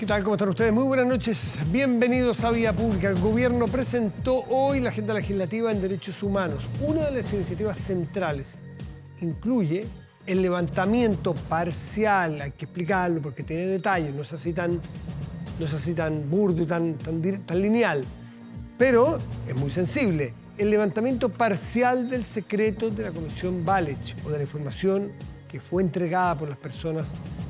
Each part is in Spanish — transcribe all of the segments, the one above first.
¿Qué tal? ¿Cómo están ustedes? Muy buenas noches. Bienvenidos a Vía Pública. El gobierno presentó hoy la agenda legislativa en derechos humanos. Una de las iniciativas centrales incluye el levantamiento parcial, hay que explicarlo porque tiene detalles, no es así tan burdo y tan lineal, pero es muy sensible. El levantamiento parcial del secreto de la Comisión Walech o de la información que fue entregada por las personas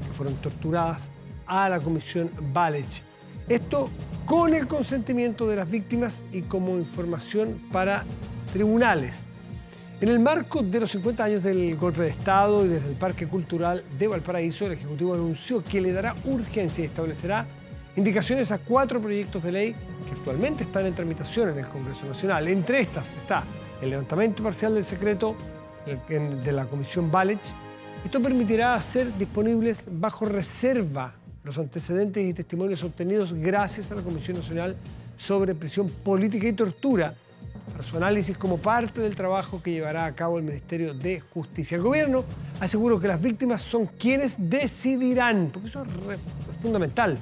que fueron torturadas a la Comisión Walech. Esto con el consentimiento de las víctimas y como información para tribunales. En el marco de los 50 años del golpe de Estado y desde el Parque Cultural de Valparaíso, el Ejecutivo anunció que le dará urgencia y establecerá indicaciones a 4 proyectos de ley que actualmente están en tramitación en el Congreso Nacional. Entre estas está el levantamiento parcial del secreto de la Comisión Walech. Esto permitirá hacer disponibles bajo reserva los antecedentes y testimonios obtenidos gracias a la Comisión Nacional sobre Prisión Política y Tortura para su análisis como parte del trabajo que llevará a cabo el Ministerio de Justicia. El gobierno aseguró que las víctimas son quienes decidirán, porque eso es fundamental.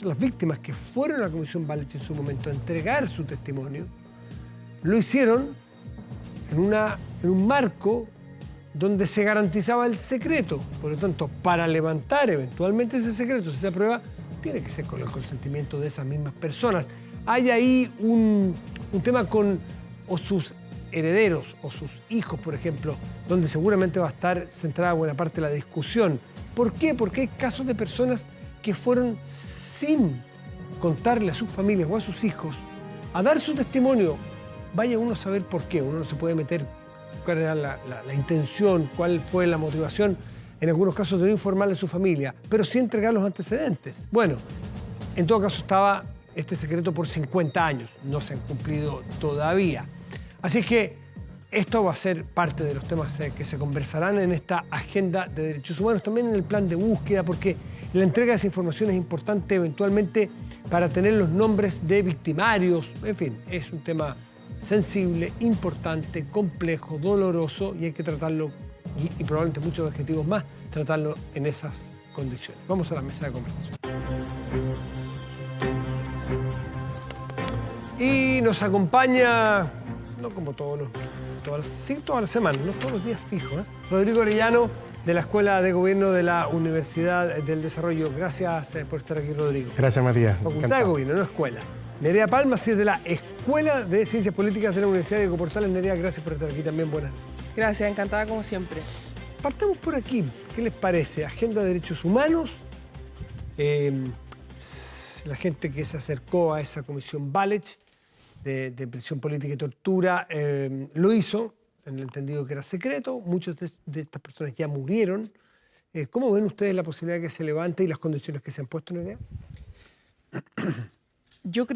Las víctimas que fueron a la Comisión Walech en su momento a entregar su testimonio, lo hicieron en un marco donde se garantizaba el secreto. Por lo tanto, para levantar eventualmente ese secreto, si se aprueba, tiene que ser con el consentimiento de esas mismas personas. Hay ahí un tema con o sus herederos o sus hijos, por ejemplo, donde seguramente va a estar centrada buena parte de la discusión. ¿Por qué? Porque hay casos de personas que fueron sin contarle a sus familias o a sus hijos a dar su testimonio. Vaya uno a saber por qué, uno no se puede meter cuál era la intención, cuál fue la motivación, en algunos casos de no informarle a su familia, pero sí entregar los antecedentes. Bueno, en todo caso estaba este secreto por 50 años, no se han cumplido todavía. Así que esto va a ser parte de los temas que se conversarán en esta agenda de derechos humanos, también en el plan de búsqueda, porque la entrega de esa información es importante eventualmente para tener los nombres de victimarios. En fin, es un tema sensible, importante, complejo, doloroso y hay que tratarlo, y probablemente muchos objetivos más, tratarlo en esas condiciones. Vamos a la mesa de conversación. Y nos acompaña, no como todas las semanas, no todos los días fijos, Rodrigo Arellano, de la Escuela de Gobierno de la Universidad del Desarrollo. Gracias por estar aquí, Rodrigo. Gracias, Matías. Facultad de Gobierno, no escuela. Nerea Palma, sí, es de la Escuela de Ciencias Políticas de la Universidad de Portales. Nerea, gracias por estar aquí también. Buenas noches. Gracias, encantada como siempre. Partamos por aquí. ¿Qué les parece? Agenda de Derechos Humanos. La gente que se acercó a esa Comisión Walech de Prisión Política y Tortura lo hizo en el entendido que era secreto. Muchas de estas personas ya murieron. ¿Cómo ven ustedes la posibilidad de que se levante y las condiciones que se han puesto, Nerea? Yo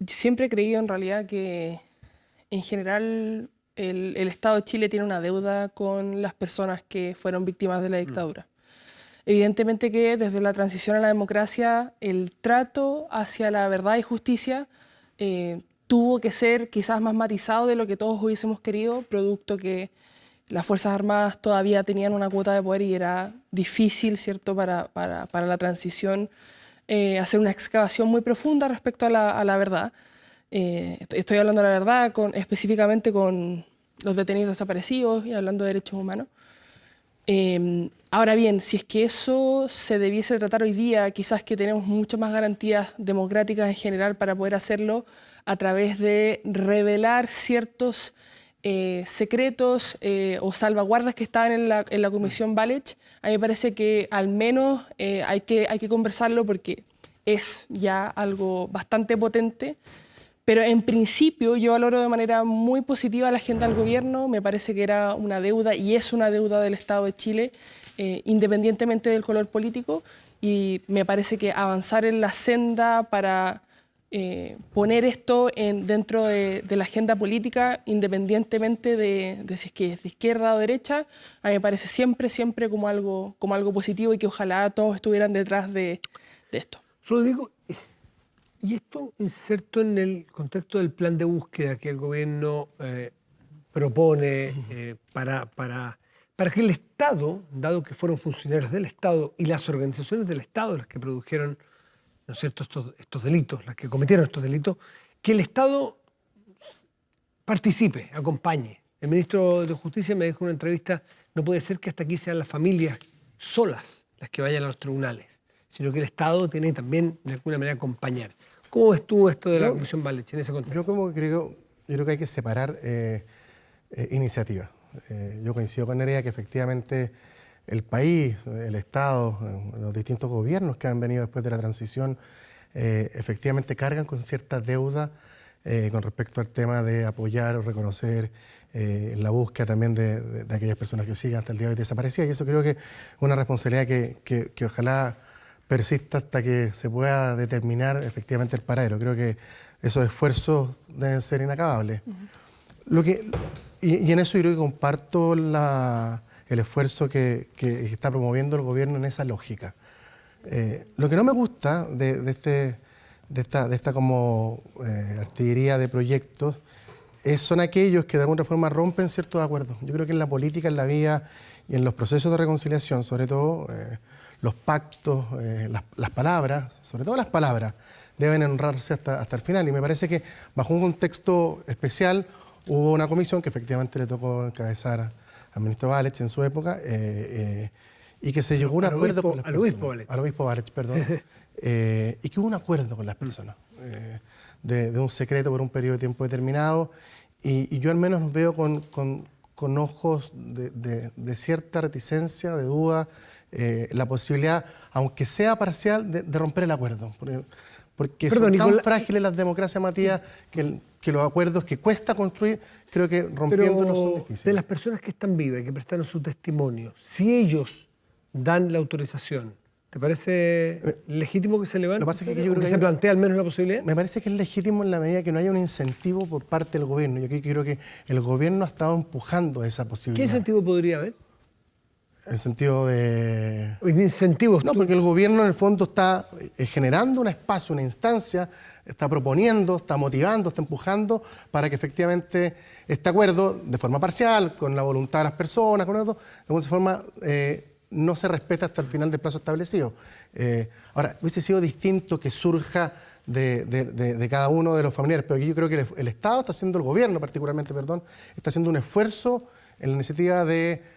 siempre he creído en realidad que en general el Estado de Chile tiene una deuda con las personas que fueron víctimas de la dictadura. Evidentemente que desde la transición a la democracia el trato hacia la verdad y justicia tuvo que ser quizás más matizado de lo que todos hubiésemos querido, producto que las Fuerzas Armadas todavía tenían una cuota de poder y era difícil, ¿cierto?, para la transición hacer una excavación muy profunda respecto a la verdad. Estoy hablando de la verdad específicamente con los detenidos desaparecidos y hablando de derechos humanos. Ahora bien, si es que eso se debiese tratar hoy día, quizás que tenemos muchas más garantías democráticas en general para poder hacerlo a través de revelar ciertos secretos o salvaguardas que estaban en la Comisión Walech. A mí me parece que al menos hay que conversarlo porque es ya algo bastante potente. Pero en principio yo valoro de manera muy positiva la agenda del gobierno. Me parece que era una deuda y es una deuda del Estado de Chile, independientemente del color político. Y me parece que avanzar en la senda para poner esto dentro de la agenda política, independientemente de si es que es de izquierda o derecha, a mí me parece siempre como algo positivo y que ojalá todos estuvieran detrás de esto. Rodrigo, y esto inserto en el contexto del plan de búsqueda que el gobierno propone para que el Estado, dado que fueron funcionarios del Estado y las organizaciones del Estado las que produjeron ¿no es cierto?, estos delitos, las que cometieron estos delitos, que el Estado participe, acompañe. El ministro de Justicia me dijo en una entrevista, no puede ser que hasta aquí sean las familias solas las que vayan a los tribunales, sino que el Estado tiene también de alguna manera acompañar. ¿Cómo ves tú esto de la Comisión Balich en ese contexto? Yo creo que hay que separar iniciativas. Yo coincido con Nerea que efectivamente el país, el Estado, los distintos gobiernos que han venido después de la transición, efectivamente cargan con cierta deuda con respecto al tema de apoyar o reconocer la búsqueda también de aquellas personas que siguen hasta el día de hoy desaparecidas. Y eso creo que es una responsabilidad que ojalá persista hasta que se pueda determinar efectivamente el paradero. Creo que esos esfuerzos deben ser inacabables. Y en eso yo creo que comparto el esfuerzo que está promoviendo el gobierno en esa lógica. Lo que no me gusta de esta como artillería de proyectos son aquellos que de alguna forma rompen ciertos acuerdos. Yo creo que en la política, en la vida y en los procesos de reconciliación, sobre todo los pactos, las palabras, sobre todo las palabras, deben honrarse hasta el final. Y me parece que bajo un contexto especial hubo una comisión que efectivamente le tocó encabezar al ministro Balich en su época y que se llegó a un acuerdo con las personas. Al obispo Balich, perdón. Y que hubo un acuerdo con las personas de un secreto por un periodo de tiempo determinado. Y yo al menos veo con ojos de cierta reticencia, de duda, la posibilidad, aunque sea parcial, de romper el acuerdo. Porque son tan frágiles las democracias, Matías, que los acuerdos que cuesta construir, creo que rompiéndolos son difíciles. De las personas que están vivas y que prestaron su testimonio, si ellos dan la autorización, ¿te parece legítimo que se levante? Lo que pasa es que yo creo que se plantea al menos la posibilidad. Me parece que es legítimo en la medida que no haya un incentivo por parte del gobierno. Yo creo que el gobierno ha estado empujando esa posibilidad. ¿Qué incentivo podría haber? El sentido de incentivos. No, porque el gobierno en el fondo está generando un espacio, una instancia, está proponiendo, está motivando, está empujando para que efectivamente este acuerdo, de forma parcial, con la voluntad de las personas, con esto, de alguna forma no se respeta hasta el final del plazo establecido. Ahora, hubiese sido distinto que surja de cada uno de los familiares, pero yo creo que el Estado está haciendo, el gobierno particularmente, perdón, está haciendo un esfuerzo en la iniciativa de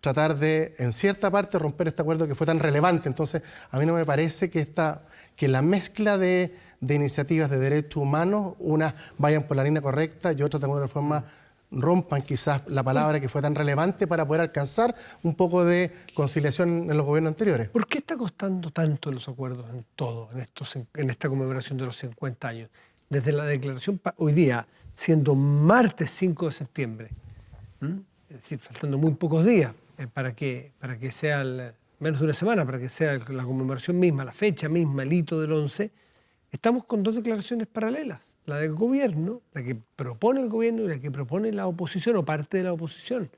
tratar de, en cierta parte, romper este acuerdo que fue tan relevante. Entonces, a mí no me parece que la mezcla de iniciativas de derechos humanos, unas vayan por la línea correcta y otras de alguna forma rompan quizás la palabra que fue tan relevante para poder alcanzar un poco de conciliación en los gobiernos anteriores. ¿Por qué está costando tanto los acuerdos en todo, en esta conmemoración de los 50 años? Desde la declaración, hoy día, siendo martes 5 de septiembre, es decir, faltando muy pocos días para que sea menos de una semana, para que sea la conmemoración misma, la fecha misma, el hito del 11, estamos con dos declaraciones paralelas. La del gobierno, la que propone el gobierno y la que propone la oposición o parte de la oposición.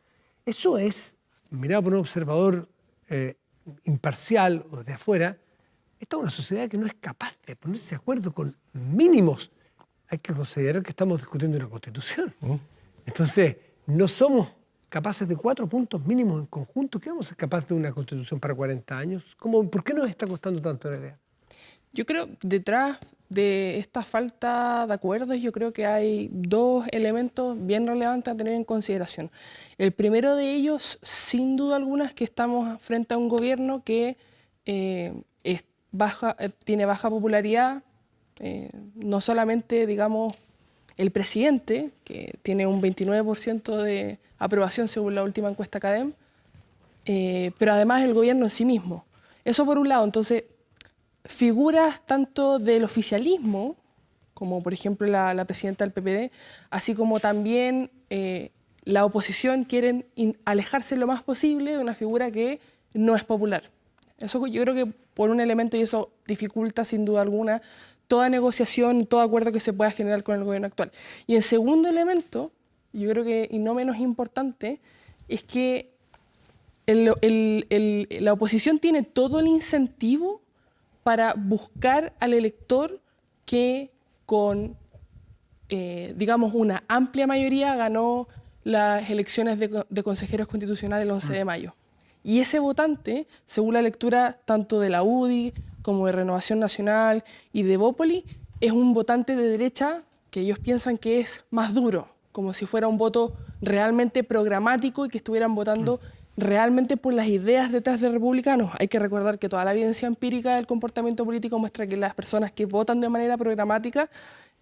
Eso es, mirado por un observador imparcial o de afuera, esta es una sociedad que no es capaz de ponerse de acuerdo con mínimos. Hay que considerar que estamos discutiendo una constitución. Entonces, no somos capaces de 4 puntos mínimos en conjunto. ¿Qué vamos a ser capaces de una constitución para 40 años? ¿Por qué nos está costando tanto la idea? Yo creo, detrás de esta falta de acuerdos, yo creo que hay dos elementos bien relevantes a tener en consideración. El primero de ellos, sin duda alguna, es que estamos frente a un gobierno que tiene baja popularidad, no solamente, digamos, el presidente, que tiene un 29% de aprobación según la última encuesta CADEM, pero además el gobierno en sí mismo. Eso por un lado. Entonces, figuras tanto del oficialismo, como por ejemplo la presidenta del PPD, así como también la oposición, quieren alejarse lo más posible de una figura que no es popular. Eso yo creo que por un elemento, y eso dificulta sin duda alguna toda negociación, todo acuerdo que se pueda generar con el gobierno actual. Y el segundo elemento, yo creo que, y no menos importante, es que la oposición tiene todo el incentivo para buscar al elector que con, digamos, una amplia mayoría ganó las elecciones de consejeros constitucionales el 11 de mayo. Y ese votante, según la lectura tanto de la UDI como de Renovación Nacional y de Bópoli, es un votante de derecha que ellos piensan que es más duro, como si fuera un voto realmente programático y que estuvieran votando realmente por las ideas detrás de republicanos. Hay que recordar que toda la evidencia empírica del comportamiento político muestra que las personas que votan de manera programática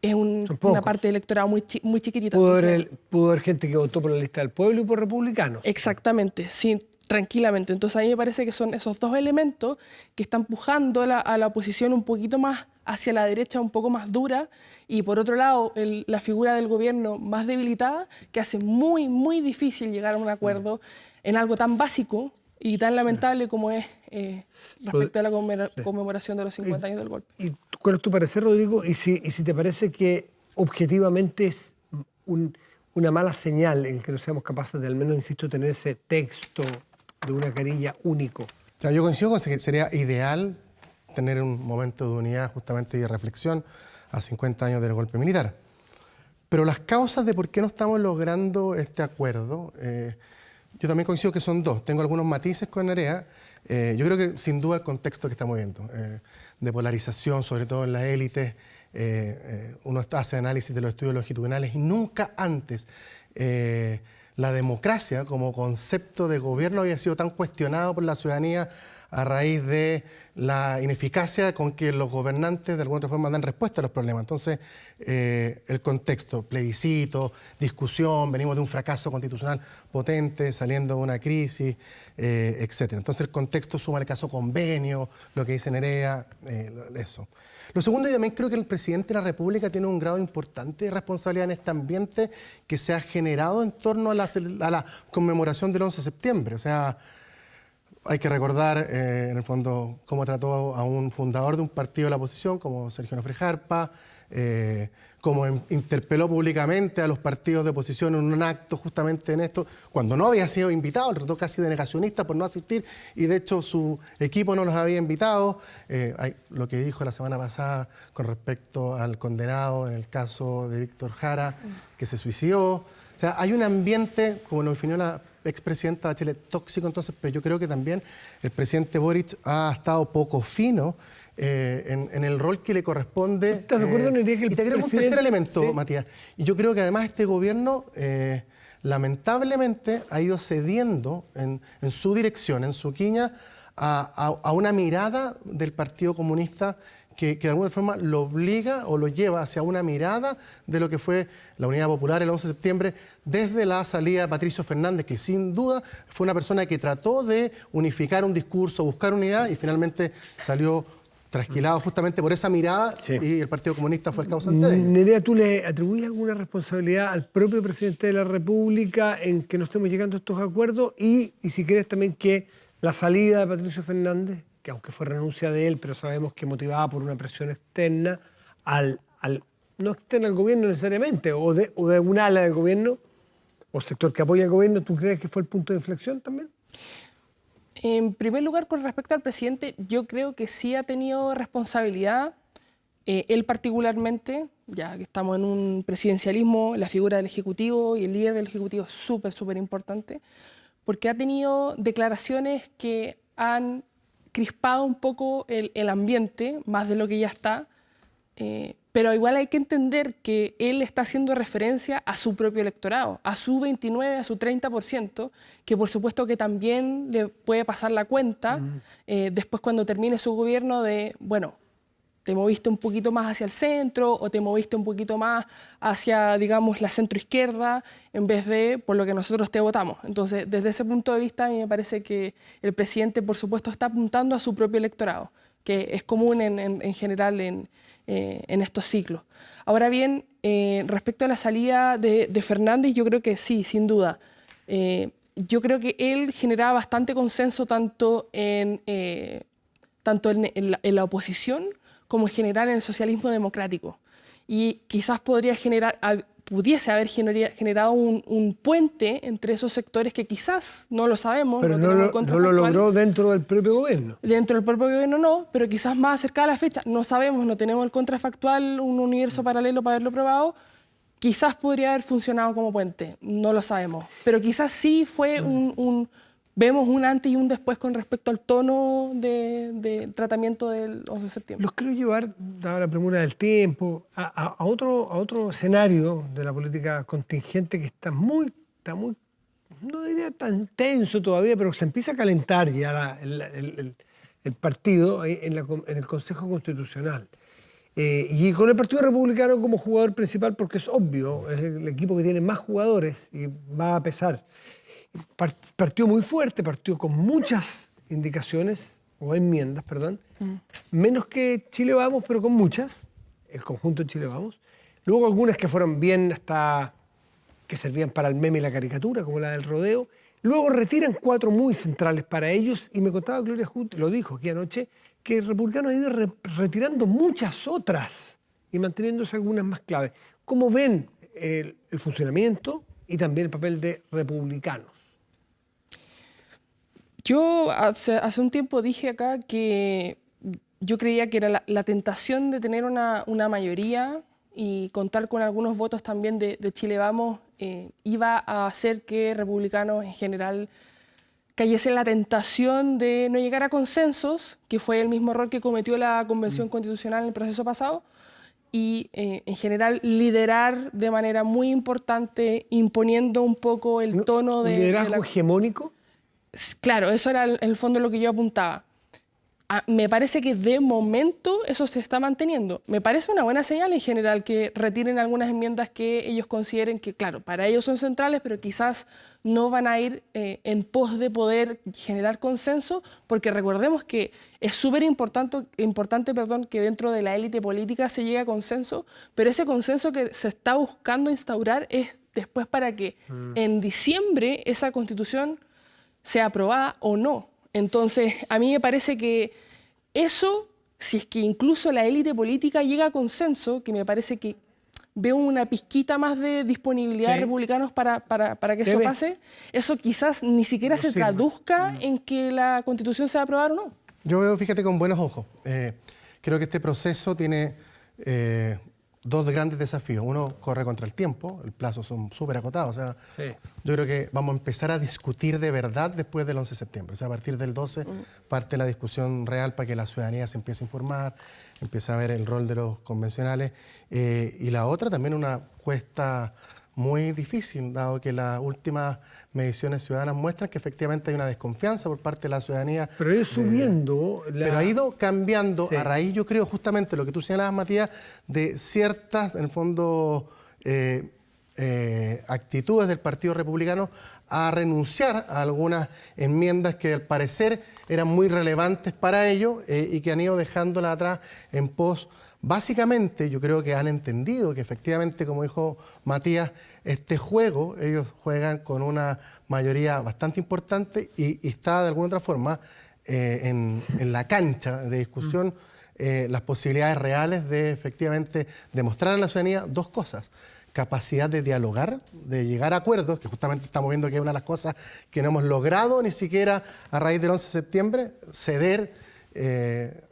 es una parte del electorado muy chiquitita. Pudo haber gente que votó por la lista del pueblo y por republicanos. Exactamente, sí, tranquilamente. Entonces a mí me parece que son esos dos elementos que están empujando a la oposición un poquito más hacia la derecha, un poco más dura, y por otro lado la figura del gobierno más debilitada, que hace muy, muy difícil llegar a un acuerdo en algo tan básico y tan lamentable como es respecto a la conmemoración de los 50 años del golpe. ¿Y cuál es tu parecer, Rodrigo? ¿Y si te parece que objetivamente es una mala señal en que no seamos capaces de, al menos, insisto, tener ese texto de una carilla único? O sea, yo coincido con que sería ideal tener un momento de unidad justamente y de reflexión a 50 años del golpe militar. Pero las causas de por qué no estamos logrando este acuerdo, yo también coincido que son dos. Tengo algunos matices con Nerea. Yo creo que sin duda el contexto que estamos viendo, de polarización, sobre todo en las élites, uno hace análisis de los estudios longitudinales y nunca antes la democracia como concepto de gobierno había sido tan cuestionado por la ciudadanía a raíz de la ineficacia con que los gobernantes de alguna otra forma dan respuesta a los problemas. Entonces, el contexto, plebiscito, discusión, venimos de un fracaso constitucional potente, saliendo de una crisis, etc. Entonces, el contexto suma el caso convenio, lo que dice Nerea, eso. Lo segundo, yo también creo que el presidente de la República tiene un grado importante de responsabilidad en este ambiente que se ha generado en torno a la conmemoración del 11 de septiembre. O sea, hay que recordar, en el fondo, cómo trató a un fundador de un partido de la oposición, como Sergio Nofre Jarpa, cómo interpeló públicamente a los partidos de oposición en un acto justamente en esto, cuando no había sido invitado, lo trató casi de negacionista por no asistir, y de hecho su equipo no los había invitado. Lo que dijo la semana pasada con respecto al condenado en el caso de Víctor Jara, que se suicidó. O sea, hay un ambiente, como lo definió la expresidenta Bachelet, tóxico. Entonces, pero yo creo que también el presidente Boric ha estado poco fino en el rol que le corresponde. ¿Estás de acuerdo, Nerea, que el y te agrego un tercer elemento, ¿sí? Matías. Y yo creo que además este gobierno lamentablemente ha ido cediendo en su dirección, en su quiña, a una mirada del Partido Comunista que de alguna forma lo obliga o lo lleva hacia una mirada de lo que fue la Unidad Popular el 11 de septiembre, desde la salida de Patricio Fernández, que sin duda fue una persona que trató de unificar un discurso, buscar unidad, y finalmente salió trasquilado justamente por esa mirada, sí. Y el Partido Comunista fue el causante de ello. Nerea, ¿tú le atribuyes alguna responsabilidad al propio presidente de la República en que no estemos llegando a estos acuerdos? Y si crees también que la salida de Patricio Fernández, que aunque fue renuncia de él, pero sabemos que motivada por una presión externa, no externa al gobierno necesariamente, o de un ala del gobierno, o sector que apoya al gobierno, ¿tú crees que fue el punto de inflexión también? En primer lugar, con respecto al presidente, yo creo que sí ha tenido responsabilidad, él particularmente, ya que estamos en un presidencialismo, la figura del Ejecutivo y el líder del Ejecutivo es súper importante, porque ha tenido declaraciones que han crispado un poco el ambiente, más de lo que ya está, pero igual hay que entender que él está haciendo referencia a su propio electorado, a su 29, a su 30%, que por supuesto que también le puede pasar la cuenta después cuando termine su gobierno de, bueno, te moviste un poquito más hacia el centro o te moviste un poquito más hacia, digamos, la centroizquierda en vez de por lo que nosotros te votamos. Entonces, desde ese punto de vista, a mí me parece que el presidente, por supuesto, está apuntando a su propio electorado, que es común en general en estos ciclos. Ahora bien, respecto a la salida de Fernández, yo creo que sí, sin duda. Yo creo que él generaba bastante consenso tanto en la oposición como en general en el socialismo democrático. Y quizás pudiese haber generado un puente entre esos sectores que quizás, no lo sabemos. Pero no lo logró dentro del propio gobierno. Dentro del propio gobierno no, pero quizás más acercada a la fecha. No sabemos, no tenemos el contrafactual, un universo paralelo para haberlo probado. Quizás podría haber funcionado como puente, no lo sabemos. Pero quizás sí fue vemos un antes y un después con respecto al tono de tratamiento del 11 de septiembre. Los quiero llevar, dada la premura del tiempo, a otro escenario de la política contingente que está muy, no diría tan tenso todavía, pero se empieza a calentar ya el partido ahí en el Consejo Constitucional. Y con el Partido Republicano como jugador principal, porque es obvio, es el equipo que tiene más jugadores y va a pesar. Partió muy fuerte, partió con muchas indicaciones, o enmiendas, perdón, menos que Chile Vamos, pero con muchas, el conjunto de Chile Vamos. Luego algunas que fueron bien hasta que servían para el meme y la caricatura, como la del rodeo. Luego retiran 4 muy centrales para ellos, y me contaba Gloria Hood, lo dijo aquí anoche, que el republicano ha ido retirando muchas otras y manteniéndose algunas más claves. ¿Cómo ven el funcionamiento y también el papel de republicanos? Yo hace un tiempo dije acá que yo creía que era la tentación de tener una mayoría y contar con algunos votos también de Chile Vamos iba a hacer que republicanos en general cayese en la tentación de no llegar a consensos, que fue el mismo error que cometió la Convención Constitucional en el proceso pasado, y en general liderar de manera muy importante, imponiendo un poco el tono de... ¿Un liderazgo hegemónico? Claro, eso era en el fondo lo que yo apuntaba. Me parece que de momento eso se está manteniendo. Me parece una buena señal en general que retiren algunas enmiendas que ellos consideren que, claro, para ellos son centrales, pero quizás no van a ir en pos de poder generar consenso, porque recordemos que es súper importante, que dentro de la élite política se llegue a consenso, pero ese consenso que se está buscando instaurar es después para que en diciembre esa constitución sea aprobada o no. Entonces, a mí me parece que eso, si es que incluso la élite política llega a consenso, que me parece que veo una pizquita más de disponibilidad de republicanos para que eso pase, eso quizás ni siquiera se traduzca en que la Constitución sea aprobada o no. Yo veo, fíjate, con buenos ojos. Creo que este proceso tiene 2 grandes desafíos. Uno, corre contra el tiempo, el plazo son súper acotados. O sea, yo creo que vamos a empezar a discutir de verdad después del 11 de septiembre. O sea, a partir del 12 parte la discusión real para que la ciudadanía se empiece a informar, empiece a ver el rol de los convencionales. Y la otra, también una cuesta muy difícil, dado que las últimas mediciones ciudadanas muestran que efectivamente hay una desconfianza por parte de la ciudadanía. Pero ha ido subiendo. Pero ha ido cambiando a raíz, yo creo, justamente lo que tú señalabas, Matías, de ciertas, en el fondo, actitudes del Partido Republicano a renunciar a algunas enmiendas que al parecer eran muy relevantes para ellos y que han ido dejándolas atrás en pos. Básicamente, yo creo que han entendido que efectivamente, como dijo Matías, este juego, ellos juegan con una mayoría bastante importante y está de alguna otra forma en la cancha de discusión las posibilidades reales de efectivamente demostrar a la ciudadanía 2 cosas. Capacidad de dialogar, de llegar a acuerdos, que justamente estamos viendo que es una de las cosas que no hemos logrado ni siquiera a raíz del 11 de septiembre, ceder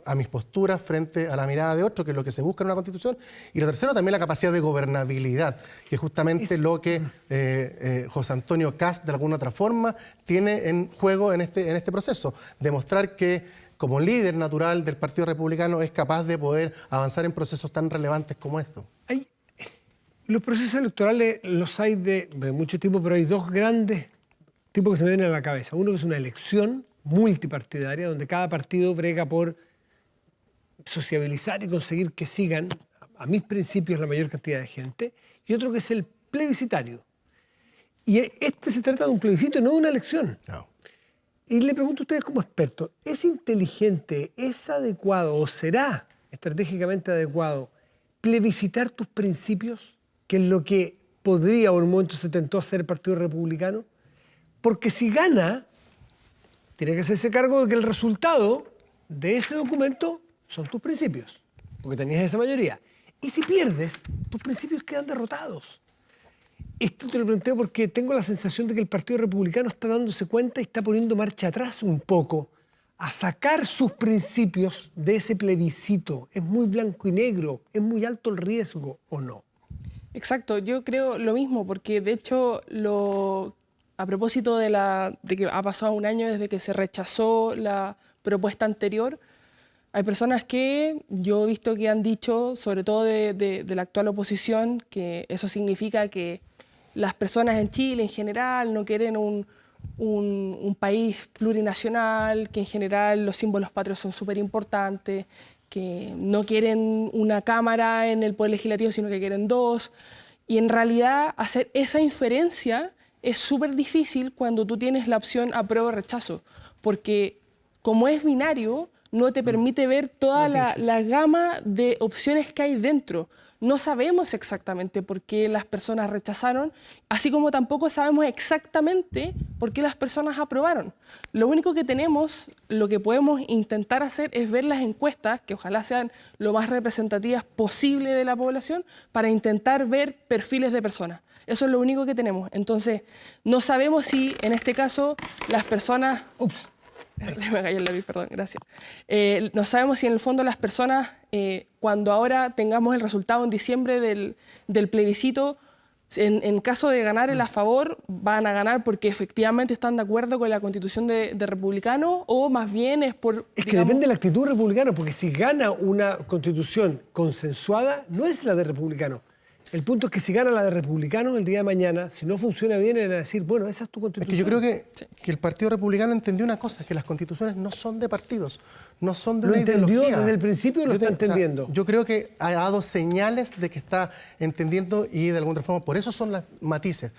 a mis posturas frente a la mirada de otro, que es lo que se busca en una constitución. Y lo tercero, también la capacidad de gobernabilidad, que es justamente lo que José Antonio Kast, de alguna otra forma, tiene en juego en este proceso. Demostrar que como líder natural del Partido Republicano es capaz de poder avanzar en procesos tan relevantes como estos. Los procesos electorales los hay de mucho tiempo, pero hay 2 grandes tipos que se me vienen a la cabeza. Uno que es una elección multipartidaria, donde cada partido brega por sociabilizar y conseguir que sigan a mis principios la mayor cantidad de gente. Y otro que es el plebiscitario. Y se trata de un plebiscito, no de una elección. No. Y le pregunto a ustedes como expertos, ¿es inteligente, es adecuado o será estratégicamente adecuado plebiscitar tus principios, que es lo que podría o en un momento se tentó hacer el Partido Republicano? Porque si gana, tiene que hacerse cargo de que el resultado de ese documento son tus principios, porque tenías esa mayoría. Y si pierdes, tus principios quedan derrotados. Esto te lo planteo porque tengo la sensación de que el Partido Republicano está dándose cuenta y está poniendo marcha atrás un poco a sacar sus principios de ese plebiscito. ¿Es muy blanco y negro? ¿Es muy alto el riesgo o no? Exacto, yo creo lo mismo, porque de hecho a propósito de que ha pasado un año desde que se rechazó la propuesta anterior, hay personas que yo he visto que han dicho, sobre todo de la actual oposición, que eso significa que las personas en Chile en general no quieren un país plurinacional, que en general los símbolos patrios son súper importantes, que no quieren una cámara en el Poder Legislativo, sino que quieren dos. Y en realidad hacer esa inferencia es súper difícil cuando tú tienes la opción apruebo o rechazo, porque como es binario, no te permite ver toda la gama de opciones que hay dentro. No sabemos exactamente por qué las personas rechazaron, así como tampoco sabemos exactamente por qué las personas aprobaron. Lo único que tenemos, lo que podemos intentar hacer es ver las encuestas, que ojalá sean lo más representativas posible de la población, para intentar ver perfiles de personas. Eso es lo único que tenemos. Entonces, no sabemos si en este caso las personas... Me cayó el lápiz, perdón, gracias. No sabemos si en el fondo las personas, cuando ahora tengamos el resultado en diciembre del plebiscito, en caso de ganar el a favor, van a ganar porque efectivamente están de acuerdo con la constitución de republicano, o más bien es por... Es que depende de la actitud republicana, porque si gana una constitución consensuada, no es la de republicano. El punto es que si gana la de republicano el día de mañana, si no funciona bien, van a decir, bueno, esa es tu constitución. Es que yo creo que el Partido Republicano entendió una cosa, que las constituciones no son de partidos, no son de una ideología. ¿Lo entendió desde el principio o lo está entendiendo? Yo creo que ha dado señales de que está entendiendo y de alguna forma, por eso son las matices.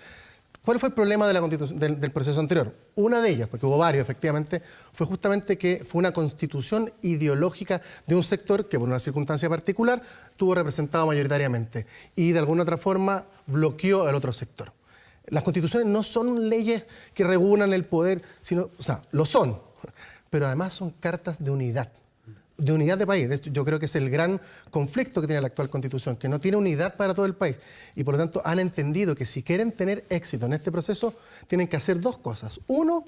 ¿Cuál fue el problema de la del proceso anterior? Una de ellas, porque hubo varios efectivamente, fue justamente que fue una constitución ideológica de un sector que por una circunstancia particular tuvo representado mayoritariamente y de alguna otra forma bloqueó al otro sector. Las constituciones no son leyes que regulan el poder, sino, o sea, lo son, pero además son cartas de unidad de país. Yo creo que es el gran conflicto que tiene la actual Constitución, que no tiene unidad para todo el país. Y por lo tanto han entendido que si quieren tener éxito en este proceso, tienen que hacer dos cosas. Uno,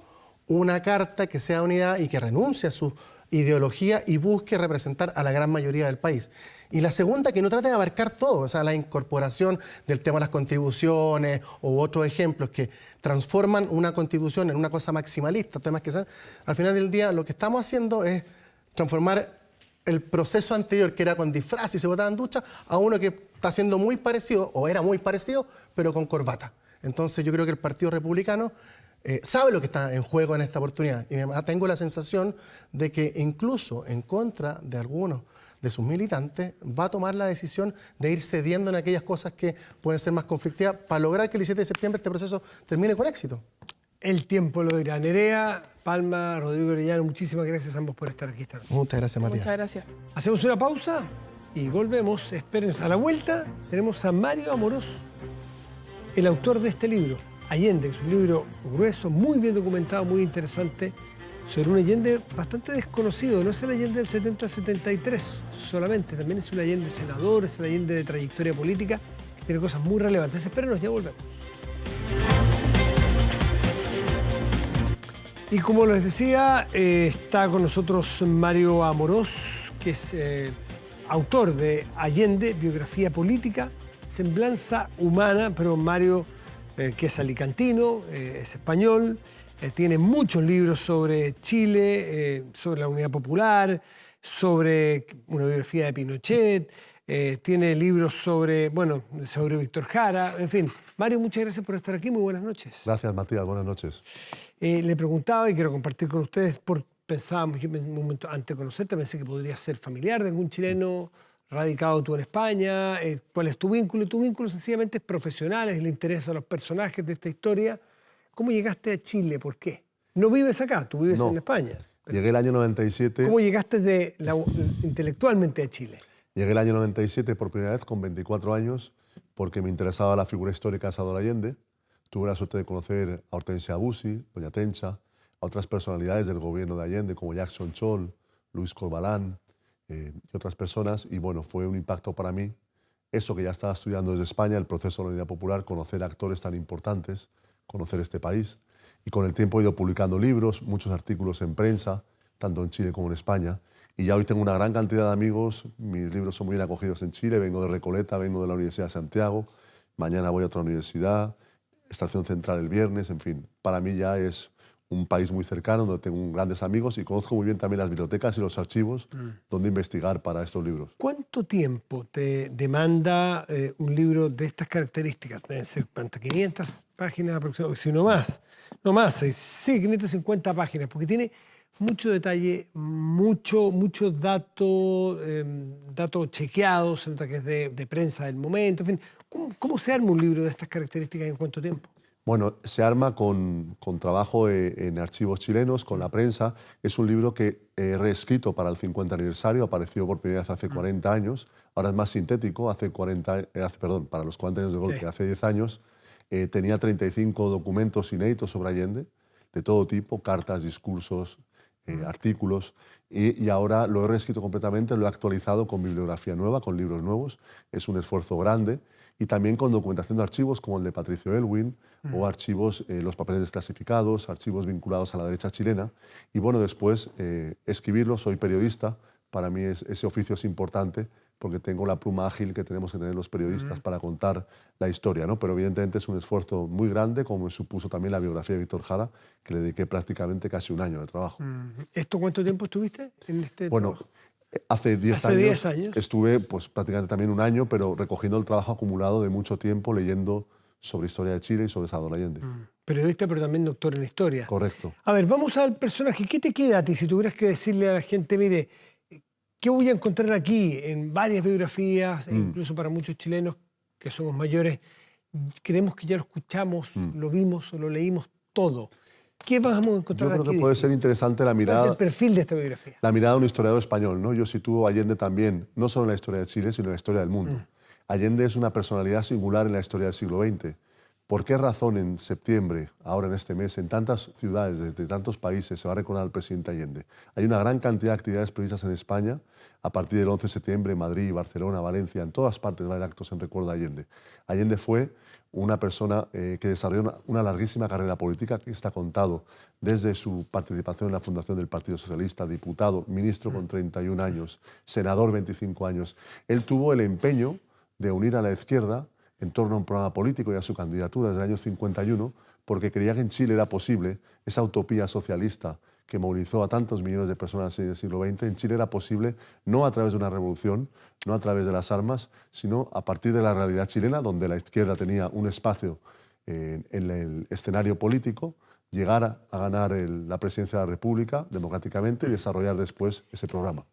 una carta que sea unidad y que renuncie a su ideología y busque representar a la gran mayoría del país. Y la segunda, que no trate de abarcar todo, o sea, la incorporación del tema de las contribuciones u otros ejemplos que transforman una Constitución en una cosa maximalista, temas que sean, al final del día lo que estamos haciendo es transformar el proceso anterior, que era con disfraz y se votaba en ducha, a uno que está siendo muy parecido, o era muy parecido, pero con corbata. Entonces yo creo que el Partido Republicano sabe lo que está en juego en esta oportunidad. Y además tengo la sensación de que incluso en contra de algunos de sus militantes va a tomar la decisión de ir cediendo en aquellas cosas que pueden ser más conflictivas para lograr que el 17 de septiembre este proceso termine con éxito. El tiempo lo dirá. Nerea, Palma, Rodrigo Orellano, muchísimas gracias a ambos por estar aquí esta noche. Muchas gracias, Matías. Muchas gracias. Hacemos una pausa y volvemos. Espérense. A la vuelta tenemos a Mario Amorós, el autor de este libro, Allende, que es un libro grueso, muy bien documentado, muy interesante, sobre un Allende bastante desconocido. No es el Allende del 70 al 73 solamente, también es un Allende senador, es el Allende de trayectoria política, que tiene cosas muy relevantes. Espérenos, ya volvemos. Y como les decía, está con nosotros Mario Amorós, que es autor de Allende, biografía política, semblanza humana, pero Mario, que es alicantino, es español, tiene muchos libros sobre Chile, sobre la Unidad Popular, sobre una biografía de Pinochet, tiene libros sobre Víctor Jara, en fin. Mario, muchas gracias por estar aquí, muy buenas noches. Gracias, Matías, buenas noches. Le preguntaba y quiero compartir con ustedes, pensábamos, yo en un momento antes de conocerte pensé que podrías ser familiar de algún chileno radicado tú en España. ¿Cuál es tu vínculo? Tu vínculo sencillamente es profesional, es el interés a los personajes de esta historia. ¿Cómo llegaste a Chile? ¿Por qué? No vives acá, tú vives en España. Llegué el año 97. ¿Cómo llegaste intelectualmente a Chile? Llegué el año 97 por primera vez con 24 años porque me interesaba la figura histórica de Salvador Allende. Tuve la suerte de conocer a Hortensia Bussi, doña Tencha, a otras personalidades del gobierno de Allende como Jackson Chol, Luis Corbalán y otras personas. Y bueno, fue un impacto para mí eso que ya estaba estudiando desde España, el proceso de la Unidad Popular, conocer actores tan importantes, conocer este país. Y con el tiempo he ido publicando libros, muchos artículos en prensa, tanto en Chile como en España. Y ya hoy tengo una gran cantidad de amigos, mis libros son muy bien acogidos en Chile, vengo de Recoleta, vengo de la Universidad de Santiago, mañana voy a otra universidad, Estación Central el viernes, en fin. Para mí ya es un país muy cercano, donde tengo grandes amigos y conozco muy bien también las bibliotecas y los archivos donde investigar para estos libros. ¿Cuánto tiempo te demanda un libro de estas características? Deben ser, ¿cuánto? 500 páginas aproximadamente, si no más. No más, sí, 550 páginas, porque tiene mucho detalle, mucho dato, datos chequeados, se nota que es de prensa del momento, en fin. ¿Cómo se arma un libro de estas características y en cuánto tiempo? Bueno, se arma con trabajo en archivos chilenos, con la prensa. Es un libro que he reescrito para el 50 aniversario, apareció por primera vez hace 40 años, ahora es más sintético, para los 40 años de golpe, Sí. hace 10 años, tenía 35 documentos inéditos sobre Allende, de todo tipo, cartas, discursos, artículos, y ahora lo he reescrito completamente, lo he actualizado con bibliografía nueva, con libros nuevos. Es un esfuerzo grande, y también con documentación de archivos como el de Patricio Elwin, o archivos, los papeles desclasificados, archivos vinculados a la derecha chilena. Y bueno, después escribirlo, soy periodista, para mí ese oficio es importante porque tengo la pluma ágil que tenemos que tener los periodistas para contar la historia, ¿no? Pero evidentemente es un esfuerzo muy grande, como me supuso también la biografía de Víctor Jara, que le dediqué prácticamente casi un año de trabajo. ¿Esto cuánto tiempo estuviste en este Bueno, trabajo? hace 10 Hace 10 años. estuve pues, prácticamente también un año, pero recogiendo el trabajo acumulado de mucho tiempo, leyendo sobre historia de Chile y sobre Salvador Allende. Periodista, pero también doctor en historia. Correcto. A ver, vamos al personaje. ¿Qué te queda a ti si tuvieras que decirle a la gente, mire, qué voy a encontrar aquí en varias biografías, e incluso para muchos chilenos que somos mayores, creemos que ya lo escuchamos, lo vimos o lo leímos todo? ¿Qué vamos a encontrar Yo creo aquí? que puede ser interesante la ¿Cuál es mirada, el perfil de esta biografía? la mirada de un historiador español, ¿no? Yo sitúo a Allende también, no solo en la historia de Chile, sino en la historia del mundo. Allende es una personalidad singular en la historia del siglo XX. ¿Por qué razón en septiembre, ahora en este mes, en tantas ciudades, desde tantos países, se va a recordar al presidente Allende? Hay una gran cantidad de actividades previstas en España a partir del 11 de septiembre, Madrid, Barcelona, Valencia, en todas partes va a haber actos en recuerdo a Allende. Allende fue una persona que desarrolló una larguísima carrera política que está contado desde su participación en la fundación del Partido Socialista, diputado, ministro con 31 años, senador 25 años. Él tuvo el empeño de unir a la izquierda en torno a un programa político y a su candidatura desde el año 51, porque creía que en Chile era posible esa utopía socialista que movilizó a tantos millones de personas en el siglo XX. En Chile era posible no a través de una revolución, no a través de las armas, sino a partir de la realidad chilena, donde la izquierda tenía un espacio en el escenario político, llegar a ganar la presidencia de la República democráticamente y desarrollar después ese programa.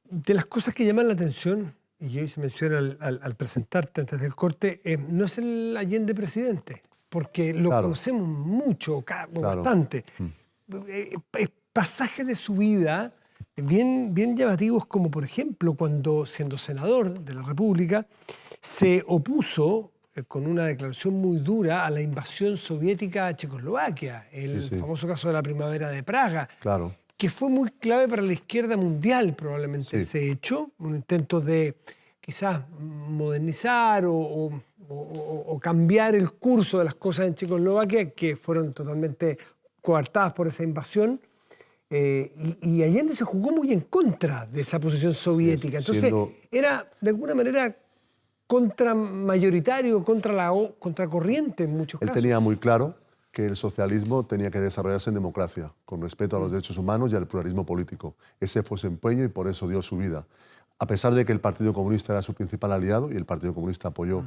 De las cosas que llaman la atención, y hoy se menciona al presentarte antes del corte, no es el Allende presidente, porque lo conocemos mucho, bastante. Pasajes de su vida bien llamativos, como por ejemplo cuando, siendo senador de la República, se opuso con una declaración muy dura a la invasión soviética a Checoslovaquia, el famoso caso de la Primavera de Praga. Claro. Que fue muy clave para la izquierda mundial, probablemente ese hecho, un intento de quizás modernizar o cambiar el curso de las cosas en Checoslovaquia, que fueron totalmente coartadas por esa invasión. Y Allende se jugó muy en contra de esa posición soviética. Entonces, era de alguna manera contramayoritario, contracorriente en muchos casos. Él tenía muy claro que el socialismo tenía que desarrollarse en democracia, con respeto a los derechos humanos y al pluralismo político. Ese fue su empeño y por eso dio su vida. A pesar de que el Partido Comunista era su principal aliado y el Partido Comunista apoyó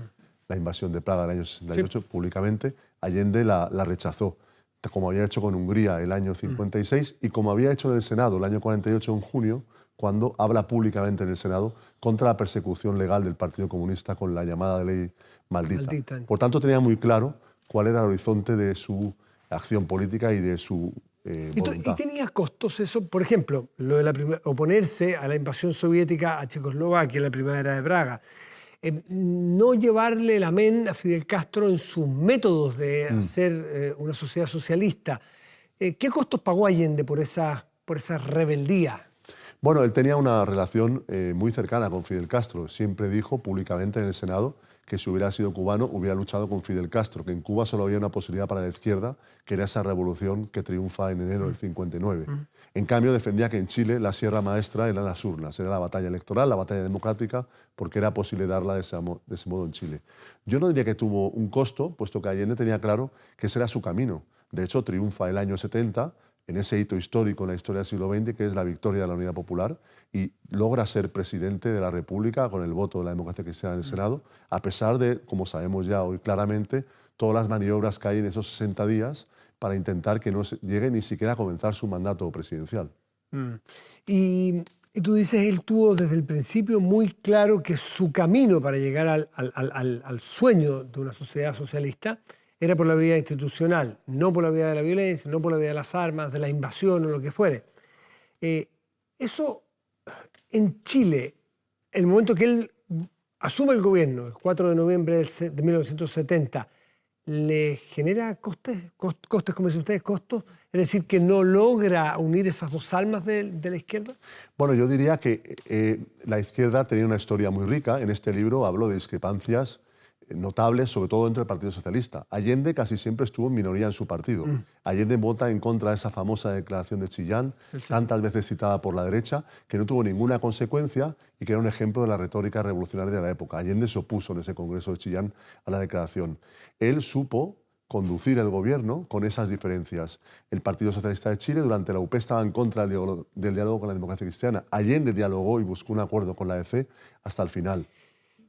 la invasión de Praga en el año 68 públicamente, Allende la rechazó, como había hecho con Hungría el año 56 y como había hecho en el Senado el año 48 en junio, cuando habla públicamente en el Senado contra la persecución legal del Partido Comunista con la llamada ley maldita. Por tanto, tenía muy claro cuál era el horizonte de su acción política y de su voluntad. ¿Y tenía costos eso? Por ejemplo, lo de oponerse a la invasión soviética a Checoslovaquia en la Primavera de Praga. No llevarle el amén a Fidel Castro en sus métodos de hacer una sociedad socialista. ¿Qué costos pagó Allende por esa rebeldía? Bueno, él tenía una relación muy cercana con Fidel Castro. Siempre dijo públicamente en el Senado que si hubiera sido cubano hubiera luchado con Fidel Castro, que en Cuba solo había una posibilidad para la izquierda, que era esa revolución que triunfa en enero del 59. En cambio, defendía que en Chile la sierra maestra eran las urnas, era la batalla electoral, la batalla democrática, porque era posible darla de ese modo en Chile. Yo no diría que tuvo un costo, puesto que Allende tenía claro que ese era su camino. De hecho, triunfa el año 70, en ese hito histórico en la historia del siglo XX, que es la victoria de la Unidad Popular, y logra ser presidente de la República con el voto de la democracia cristiana en el Senado, a pesar de, como sabemos ya hoy claramente, todas las maniobras que hay en esos 60 días para intentar que no llegue ni siquiera a comenzar su mandato presidencial. Y tú dices, él tuvo desde el principio muy claro que su camino para llegar al sueño de una sociedad socialista era por la vía institucional, no por la vía de la violencia, no por la vía de las armas, de la invasión o lo que fuere. Eso en Chile, el momento que él asume el gobierno, el 4 de noviembre de 1970, ¿le genera costes, como dicen ustedes, costos? Es decir, que no logra unir esas dos almas de la izquierda. Bueno, yo diría que la izquierda tenía una historia muy rica. En este libro hablo de discrepancias notables, sobre todo entre el Partido Socialista. Allende casi siempre estuvo en minoría en su partido. Allende vota en contra de esa famosa declaración de Chillán, tantas veces citada por la derecha, que no tuvo ninguna consecuencia y que era un ejemplo de la retórica revolucionaria de la época. Allende se opuso en ese Congreso de Chillán a la declaración. Él supo conducir el gobierno con esas diferencias. El Partido Socialista de Chile durante la UP estaba en contra del diálogo con la democracia cristiana. Allende dialogó y buscó un acuerdo con la EC hasta el final.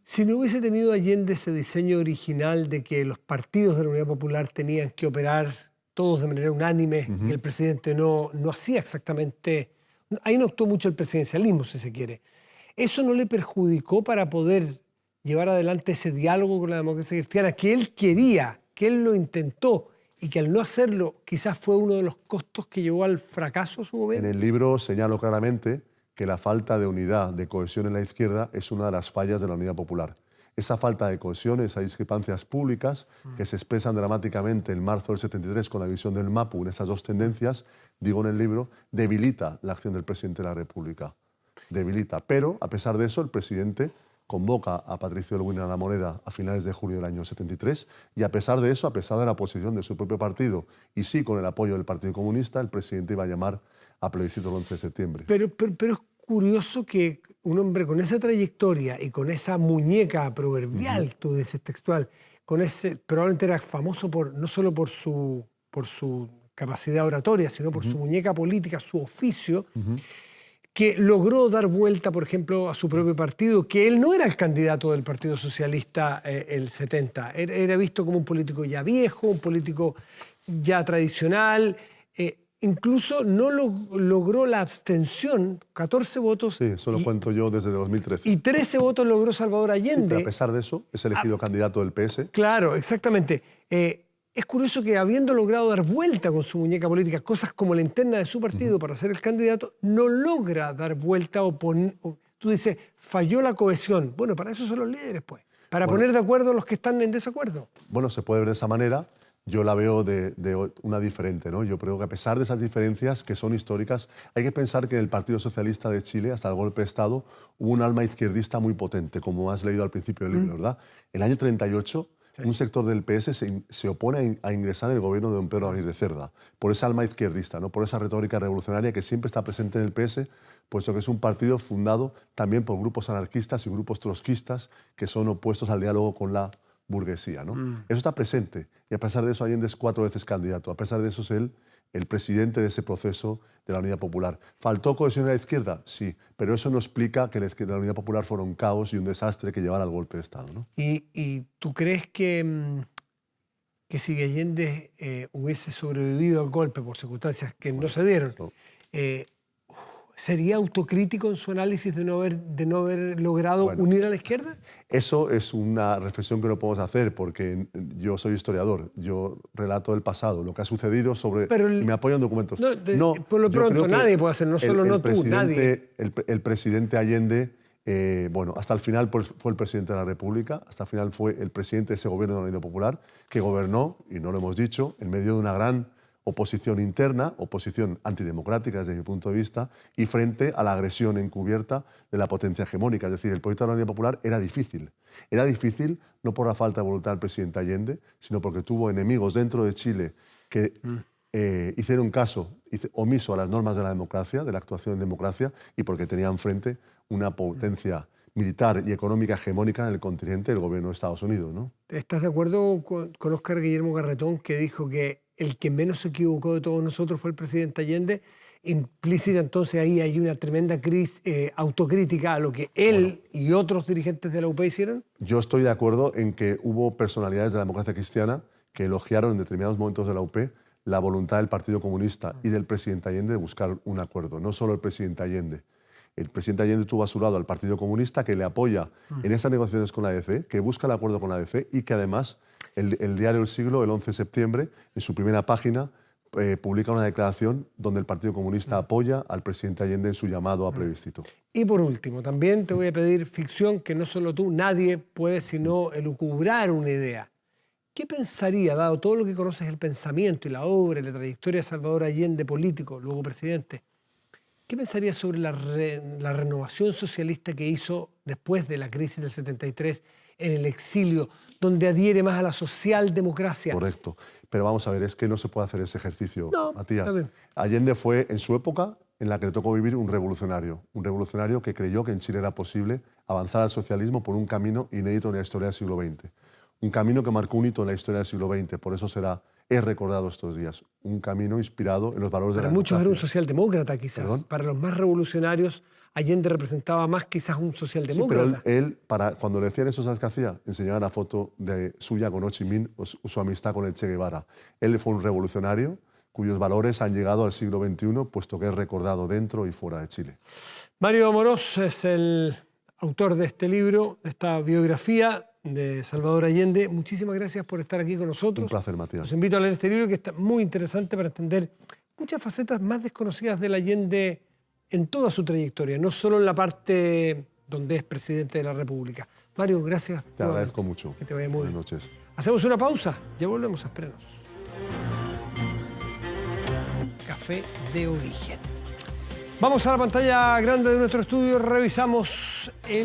Si no hubiese tenido Allende ese diseño original de que los partidos de la Unidad Popular tenían que operar todos de manera unánime, y el presidente no hacía exactamente... Ahí no actuó mucho el presidencialismo, si se quiere. ¿Eso no le perjudicó para poder llevar adelante ese diálogo con la democracia cristiana que él quería, que él lo intentó, y que al no hacerlo quizás fue uno de los costos que llevó al fracaso de su gobierno? En el libro señalo claramente que la falta de unidad, de cohesión en la izquierda es una de las fallas de la Unidad Popular. Esa falta de cohesión, esas discrepancias públicas que se expresan dramáticamente en marzo del 73 con la división del MAPU, en esas dos tendencias, digo en el libro, debilita la acción del presidente de la República. Debilita. Pero, a pesar de eso, el presidente convoca a Patricio Elwin a la Moneda a finales de julio del año 73 y a pesar de eso, a pesar de la oposición de su propio partido y sí con el apoyo del Partido Comunista, el presidente iba a llamar a plebiscito el 11 de septiembre. Pero es curioso que un hombre con esa trayectoria y con esa muñeca proverbial, tú dices textual, con ese, probablemente era famoso no solo por su capacidad oratoria, sino por su muñeca política, su oficio, que logró dar vuelta, por ejemplo, a su propio partido, que él no era el candidato del Partido Socialista el 70, era visto como un político ya viejo, un político ya tradicional. Incluso no logró la abstención, 14 votos. Sí, eso lo cuento yo desde 2013. Y 13 votos logró Salvador Allende. Sí, pero a pesar de eso, es elegido candidato del PS. Claro, exactamente. Es curioso que habiendo logrado dar vuelta con su muñeca política, cosas como la interna de su partido para ser el candidato, no logra dar vuelta tú dices, falló la cohesión. Bueno, para eso son los líderes, pues. Para poner de acuerdo a los que están en desacuerdo. Bueno, se puede ver de esa manera. Yo la veo de una diferente, ¿no? Yo creo que a pesar de esas diferencias que son históricas, hay que pensar que en el Partido Socialista de Chile, hasta el golpe de Estado, hubo un alma izquierdista muy potente, como has leído al principio del libro, ¿verdad? En el año 38, un sector del PS se opone a ingresar en el gobierno de don Pedro Aguirre Cerda, por esa alma izquierdista, ¿no? Por esa retórica revolucionaria que siempre está presente en el PS, puesto que es un partido fundado también por grupos anarquistas y grupos trotskistas que son opuestos al diálogo con la burguesía, ¿no? Eso está presente y a pesar de eso Allende es 4 veces candidato, a pesar de eso es él el presidente de ese proceso de la Unidad Popular. ¿Faltó cohesión en la izquierda? Sí, pero eso no explica que la Unidad Popular fuera un caos y un desastre que llevara al golpe de Estado, ¿no? ¿Y tú crees que si Allende hubiese sobrevivido al golpe por circunstancias que no se dieron, ¿sería autocrítico en su análisis de no haber logrado unir a la izquierda? Eso es una reflexión que no podemos hacer porque yo soy historiador, yo relato el pasado, lo que ha sucedido y me apoyo en documentos. Por lo pronto nadie puede hacer, no solo no tú, nadie. El presidente Allende, hasta el final fue el presidente de la República, hasta el final fue el presidente de ese gobierno de la Unidad Popular, que gobernó, y no lo hemos dicho, en medio de una gran oposición interna, oposición antidemocrática desde mi punto de vista, y frente a la agresión encubierta de la potencia hegemónica. Es decir, el proyecto de la Unidad Popular era difícil. Era difícil no por la falta de voluntad del presidente Allende, sino porque tuvo enemigos dentro de Chile que hicieron caso omiso a las normas de la democracia, de la actuación en democracia, y porque tenían frente una potencia militar y económica hegemónica en el continente, el gobierno de Estados Unidos, ¿no? ¿Estás de acuerdo con Óscar Guillermo Garretón, que dijo que el que menos se equivocó de todos nosotros fue el presidente Allende? Implícita entonces ahí hay una tremenda autocrítica a lo que él y otros dirigentes de la UP hicieron. Yo estoy de acuerdo en que hubo personalidades de la democracia cristiana que elogiaron en determinados momentos de la UP la voluntad del Partido Comunista y del presidente Allende de buscar un acuerdo, no solo el presidente Allende. El presidente Allende tuvo a su lado al Partido Comunista, que le apoya en esas negociaciones con la ADC, que busca el acuerdo con la ADC y que además el diario El Siglo, el 11 de septiembre, en su primera página, publica una declaración donde el Partido Comunista apoya al presidente Allende en su llamado a plebiscito. Y por último, también te voy a pedir ficción que no solo tú, nadie puede sino elucubrar una idea. ¿Qué pensaría, dado todo lo que conoces el pensamiento y la obra y la trayectoria de Salvador Allende, político, luego presidente, qué pensaría sobre la renovación socialista que hizo después de la crisis del 73 en el exilio, donde adhiere más a la socialdemocracia? Correcto. Pero vamos a ver, es que no se puede hacer ese ejercicio, No, Matías. está bien. Allende fue, en su época, en la que le tocó vivir un revolucionario que creyó que en Chile era posible avanzar al socialismo por un camino inédito en la historia del siglo XX. Un camino que marcó un hito en la historia del siglo XX, por eso es recordado estos días. Un camino inspirado en los valores de la democracia. Para muchos era un socialdemócrata, quizás. ¿Perdón? Para los más revolucionarios, Allende representaba más quizás un socialdemócrata. Sí, pero él cuando le decían eso, ¿sabes qué hacía? Enseñaba la foto suya con Ho Chi Minh, o su amistad con el Che Guevara. Él fue un revolucionario cuyos valores han llegado al siglo XXI, puesto que es recordado dentro y fuera de Chile. Mario Amorós es el autor de este libro, de esta biografía de Salvador Allende. Muchísimas gracias por estar aquí con nosotros. Un placer, Matías. Los invito a leer este libro que está muy interesante para entender muchas facetas más desconocidas del Allende en toda su trayectoria, no solo en la parte donde es presidente de la República. Mario, gracias. Te agradezco mucho. Que te vaya muy bien. Buenas noches. Hacemos una pausa, ya volvemos a Espérenos. Café de origen. Vamos a la pantalla grande de nuestro estudio, revisamos el